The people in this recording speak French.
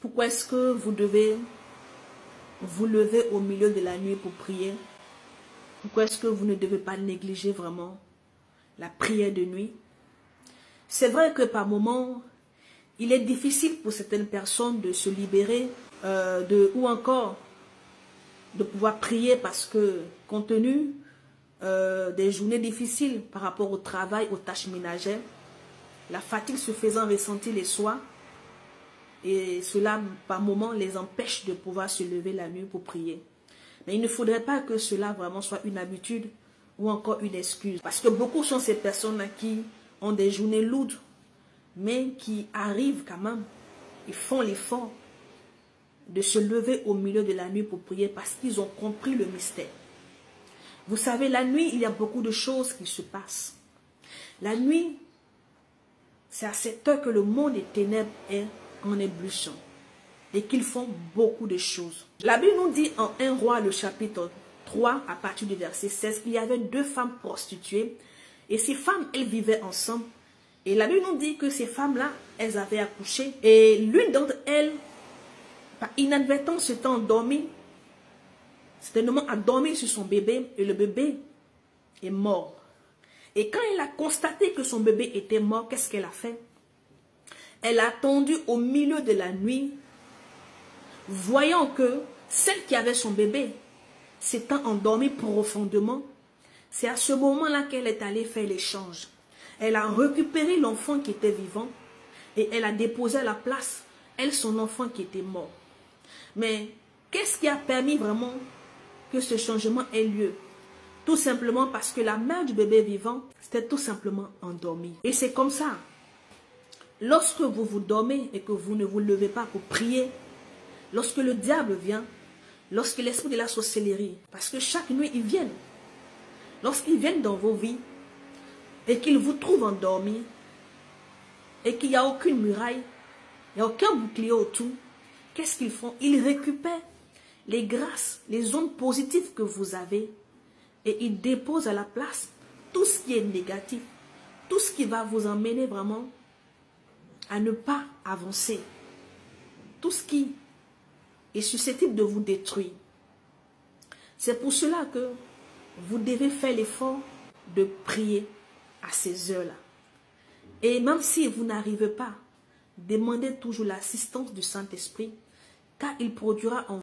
Pourquoi est-ce que vous devez vous lever au milieu de la nuit pour prier? Pourquoi est-ce que vous ne devez pas négliger vraiment la prière de nuit? C'est vrai que par moments, il est difficile pour certaines personnes de se libérer ou encore de pouvoir prier parce que compte tenu des journées difficiles par rapport au travail, aux tâches ménagères, la fatigue se faisant ressentir les soirs, et cela par moments les empêche de pouvoir se lever la nuit pour prier. Mais il ne faudrait pas que cela vraiment soit une habitude ou encore une excuse. Parce que beaucoup sont ces personnes qui ont des journées lourdes, mais qui arrivent quand même, ils font l'effort de se lever au milieu de la nuit pour prier parce qu'ils ont compris le mystère. Vous savez, la nuit, il y a beaucoup de choses qui se passent. La nuit, c'est à cette heure que le monde des ténèbres est en ébullition et qu'ils font beaucoup de choses. La Bible nous dit en 1 Roi, le chapitre 3, à partir du verset 16, qu'il y avait 2 femmes prostituées et ces femmes, elles vivaient ensemble. Et la Bible nous dit que ces femmes-là, elles avaient accouché et l'une d'entre elles, par inadvertance, s'était endormie. Certainement a dormi sur son bébé et le bébé est mort. Et quand elle a constaté que son bébé était mort, qu'est-ce qu'elle a fait? Elle a attendu au milieu de la nuit, voyant que celle qui avait son bébé s'étant endormie profondément. C'est à ce moment-là qu'elle est allée faire l'échange. Elle a récupéré l'enfant qui était vivant et elle a déposé à la place, elle, son enfant qui était mort. Mais qu'est-ce qui a permis vraiment que ce changement ait lieu? Tout simplement parce que la mère du bébé vivant, c'était tout simplement endormie. Et c'est comme ça. Lorsque vous vous dormez et que vous ne vous levez pas pour prier, lorsque le diable vient, lorsque l'esprit de la sorcellerie, parce que chaque nuit ils viennent, lorsqu'ils viennent dans vos vies et qu'ils vous trouvent endormis et qu'il n'y a aucune muraille, il n'y a aucun bouclier autour, qu'est-ce qu'ils font? Ils récupèrent les grâces, les ondes positives que vous avez et ils déposent à la place tout ce qui est négatif, tout ce qui va vous emmener vraiment à ne pas avancer, tout ce qui est susceptible de vous détruire. C'est pour cela que vous devez faire l'effort de prier à ces heures-là. Et même si vous n'arrivez pas, demandez toujours l'assistance du Saint-Esprit, car il produira en